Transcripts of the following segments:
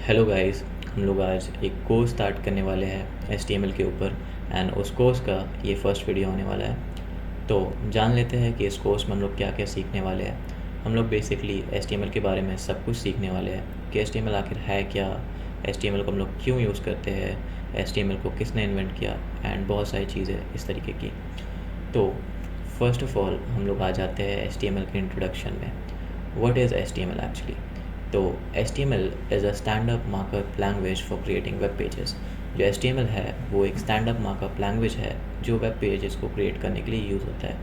Hello guys, हम लोग आज एक कोर्स स्टार्ट करने वाले हैं HTML के ऊपर एंड उस कोर्स का ये फर्स्ट वीडियो होने वाला है। तो जान लेते हैं कि इस कोर्स में हम लोग क्या क्या सीखने वाले हैं। हम लोग बेसिकली HTML के बारे में सब कुछ सीखने वाले हैं कि HTML आखिर है क्या, HTML को हम लोग क्यों यूज़ करते हैं, HTML को किसने इन्वेंट किया एंड बहुत सारी चीज़ें इस तरीके की। तो फर्स्ट ऑफ ऑल हम लोग आ जाते हैं HTML के इंट्रोडक्शन में। What is HTML actually? तो HTML is a stand up markup language for creating web pages. जो HTML है वो एक स्टैंडअप मार्कअप लैंग्वेज है जो वेब पेजेस को क्रिएट करने के लिए यूज़ होता है।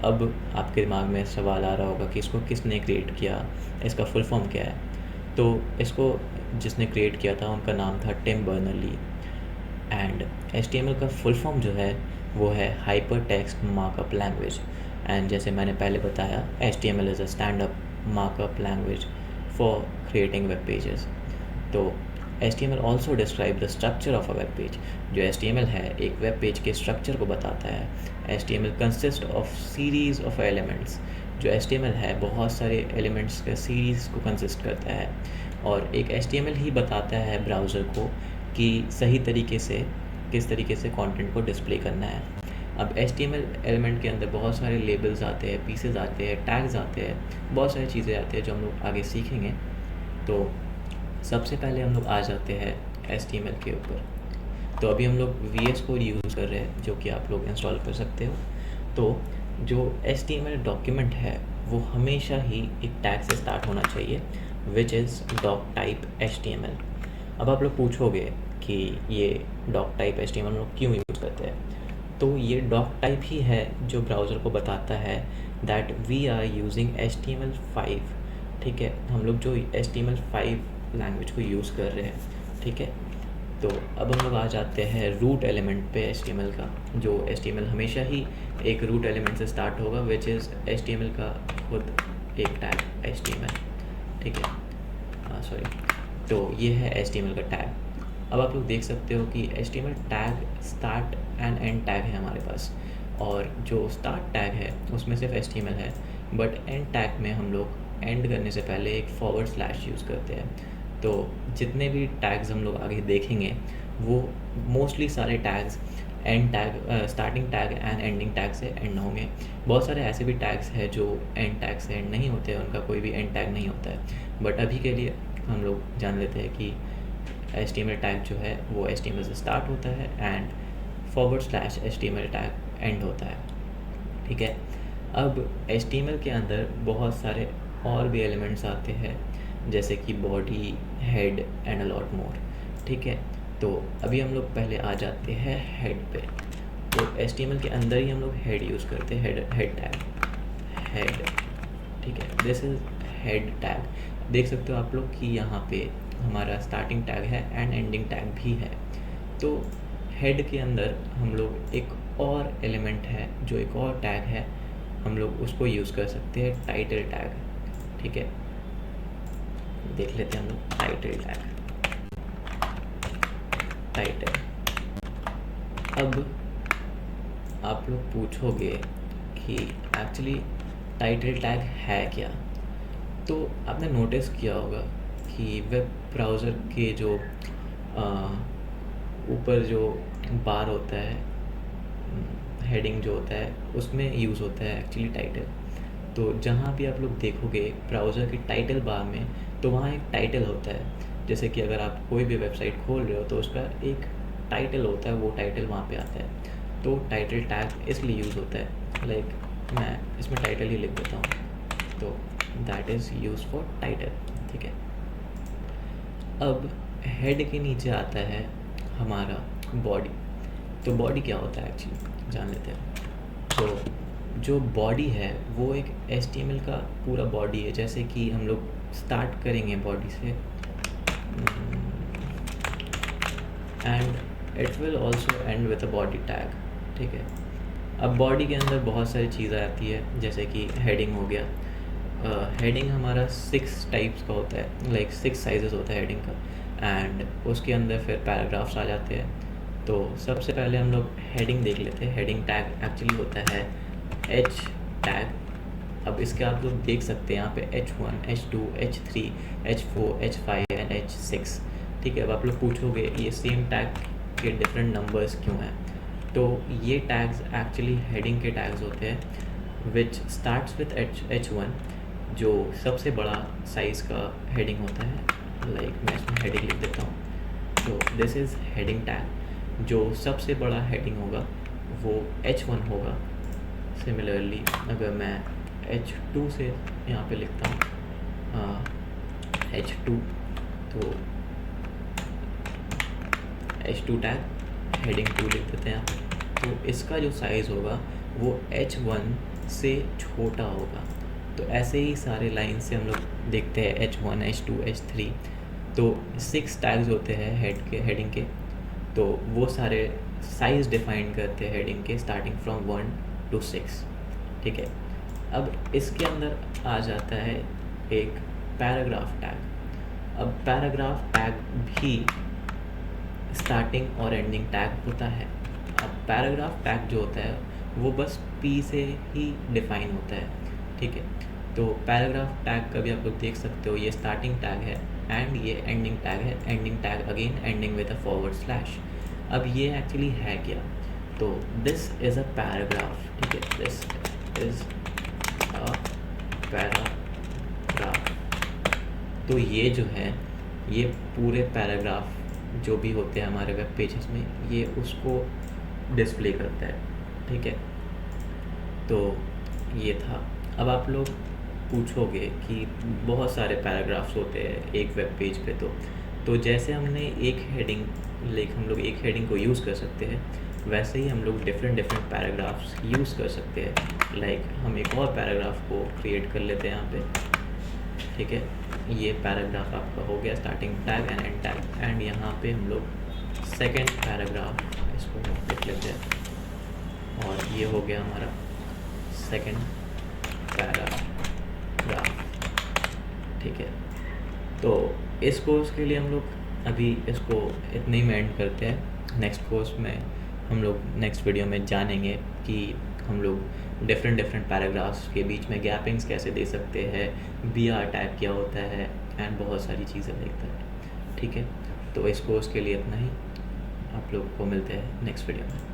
अब आपके दिमाग में सवाल आ रहा होगा कि इसको किसने क्रिएट किया, इसका फुल फॉर्म क्या है। तो इसको जिसने क्रिएट किया था उनका नाम था टिम बर्नर्स-ली। एंड HTML का फुल फॉर्म जो है वो है hyper text markup language. And जैसे मैंने पहले बताया, HTML is a stand up markup language for creating web pages. तो HTML also describe the structure of a web page. जो HTML है एक वेब पेज के स्ट्रक्चर को बताता है। HTML consist of series of elements. जो HTML है बहुत सारे एलिमेंट्स का सीरीज़ को कंसिस्ट करता है और एक HTML ही बताता है ब्राउज़र को कि सही तरीके से किस तरीके से कंटेंट को डिस्प्ले करना है। अब HTML एलिमेंट के अंदर बहुत सारे लेबल्स आते हैं, पीसेज आते हैं, टैग्स आते हैं, बहुत सारी चीज़ें आती हैं जो हम लोग आगे सीखेंगे। तो सबसे पहले हम लोग आ जाते हैं HTML के ऊपर। तो अभी हम लोग VS कोड यूज़ कर रहे हैं जो कि आप लोग इंस्टॉल कर सकते हो। तो जो HTML डॉक्यूमेंट है वो हमेशा ही एक टैग से स्टार्ट होना चाहिए, which is doctype HTML। अब आप लोग पूछोगे कि ये डॉक टाइप HTML हम लोग क्यों यूज़ करते हैं। तो ये डॉक टाइप ही है जो ब्राउज़र को बताता है that we are using HTML5। ठीक है, हम लोग जो HTML5 लैंग्वेज को यूज़ कर रहे हैं। ठीक है, तो अब हम लोग आ जाते हैं रूट एलिमेंट पे HTML का। जो HTML हमेशा ही एक रूट एलिमेंट से स्टार्ट होगा, विच इज़ HTML का खुद एक टैग HTML। ठीक है, सॉरी। तो ये है HTML का टैग। अब आप लोग देख सकते हो कि HTML tag start and and tag है हमारे पास, और जो स्टार्ट टैग है उसमें सिर्फ HTML है, बट एंड टैग में हम लोग एंड करने से पहले एक फॉरवर्ड स्लैश यूज़ करते हैं। तो जितने भी टैग्स हम लोग आगे देखेंगे वो मोस्टली सारे tags and tag, starting tag and ending tag से एंड होंगे। बहुत सारे ऐसे भी टैग्स हैं जो एंड टैग से एंड नहीं होते हैं, उनका कोई भी एंड टैग नहीं होता है। बट अभी के लिए हम लोग जान लेते हैं कि HTML टैग जो है वो HTML से स्टार्ट होता है and forward slash HTML tag and होता है। ठीक है, अब HTML के अंदर बहुत सारे और भी एलिमेंट्स आते हैं जैसे कि body, head and a lot more. ठीक है, तो अभी हम लोग पहले आ जाते हैं हेड पे। तो HTML के अंदर ही हम लोग हेड यूज़ करते हैं, हेड टैग हेड। ठीक है, दिस इज़ हेड टैग। देख सकते हो आप लोग कि यहाँ पे हमारा स्टार्टिंग टैग है एंड एंडिंग टैग भी है। तो हेड के अंदर हम लोग एक और एलिमेंट है जो एक और टैग है, हम लोग उसको यूज़ कर सकते हैं, टाइटल टैग। ठीक है, देख लेते हैं हम लोग टाइटल टैग। टाइटल। अब आप लोग पूछोगे कि एक्चुअली टाइटल टैग है क्या। तो आपने नोटिस किया होगा कि वेब ब्राउज़र के जो ऊपर जो बार होता है, हेडिंग जो होता है, उसमें यूज़ होता है एक्चुअली टाइटल। तो जहाँ भी आप लोग देखोगे ब्राउज़र की टाइटल बार में, तो वहाँ एक टाइटल होता है। जैसे कि अगर आप कोई भी वेबसाइट खोल रहे हो तो उसका एक टाइटल होता है, वो टाइटल वहाँ पे आता है। तो टाइटल टैग इसलिए यूज़ होता है, लाइक मैं इसमें टाइटल ही लिख देता हूँ, तो that is use for title. ठीक है, अब हेड के नीचे आता है हमारा बॉडी। तो बॉडी क्या होता है एक्चुअली जान लेते हैं। तो जो बॉडी है वो एक HTML का पूरा बॉडी है। जैसे कि हम लोग स्टार्ट करेंगे बॉडी से, and it will also and with a body tag. ठीक है, अब बॉडी के अंदर बहुत सारी चीज़ें आती है जैसे कि हेडिंग हो गया। हेडिंग हमारा 6 टाइप्स का होता है, लाइक 6 साइजेस होता है हेडिंग का, एंड उसके अंदर फिर पैराग्राफ्स आ जाते हैं। तो सबसे पहले हम लोग हेडिंग देख लेते हैं। हेडिंग टैग एक्चुअली होता है H टैग अब इसके आप लोग देख सकते हैं यहाँ पे H1, H2, H3, H4, H5 and H6। ठीक है, अब आप लोग पूछोगे ये सेम टैग के डिफरेंट नंबर्स क्यों हैं? तो ये टैग्स एक्चुअली हेडिंग के टैग्स होते हैं विच स्टार्ट्स विथ H1, जो सबसे बड़ा साइज़ का हेडिंग होता है। लाइक मैं इसमें हेडिंग लिख देता हूँ। तो दिस इज़ हेडिंग टैग, जो सबसे बड़ा हेडिंग होगा वो H1 होगा। सिमिलरली अगर मैं H2 से यहाँ पे लिखता हूँ H2, तो H2 टैग हेडिंग 2 लिख देते हैं यहाँ पे। तो इसका जो साइज़ होगा वो H1 से छोटा होगा। तो ऐसे ही सारे लाइन से हम लोग देखते हैं H1, H2, H3। तो 6 टैग्स होते हैं हेडिंग के। तो वो सारे साइज़ डिफाइन करते हैं हेडिंग के स्टार्टिंग फ्रॉम 1 to 6। ठीक है, अब इसके अंदर आ जाता है एक पैराग्राफ टैग। अब पैराग्राफ टैग भी स्टार्टिंग और एंडिंग टैग होता है। अब पैराग्राफ टैग जो होता है वो बस P से ही डिफाइन होता है। ठीक है, तो पैराग्राफ टैग का भी आप लोग देख सकते हो, ये स्टार्टिंग टैग है एंड ये एंडिंग टैग है। Ending tag again ending with a forward slash. अब ये एक्चुअली है क्या? तो दिस इज़ अ पैराग्राफ। ठीक है, दिस इज़ अ पैराग्राफ। तो ये जो है ये पूरे पैराग्राफ जो भी होते हैं हमारे वेब पेजेस में, ये उसको डिस्प्ले करता है। ठीक है, तो ये था। अब आप लोग पूछोगे कि बहुत सारे पैराग्राफ्स होते हैं एक वेब पेज पे, तो जैसे हमने एक हेडिंग हम लोग एक हेडिंग को यूज़ कर सकते हैं, वैसे ही हम लोग डिफरेंट पैराग्राफ्स यूज़ कर सकते हैं। लाइक हम एक और पैराग्राफ को क्रिएट कर लेते हैं यहाँ पे। ठीक है, ये पैराग्राफ आपका हो गया starting tag and and tag. And यहाँ पे हम लोग सेकेंड पैराग्राफ इसको लिख लेते हैं और ये हो गया हमारा सेकेंड पैराग्राफ। ठीक है, तो इस कोर्स के लिए हम लोग अभी इसको इतने ही में एंड करते हैं। नेक्स्ट कोर्स में हम लोग नेक्स्ट वीडियो में जानेंगे कि हम लोग डिफरेंट पैराग्राफ्स के बीच में गैपिंग्स कैसे दे सकते हैं, BR टैग क्या होता है एंड बहुत सारी चीज़ें देखते हैं। ठीक है, तो इस कोर्स के लिए इतना ही। आप लोग को मिलते हैं नेक्स्ट वीडियो में।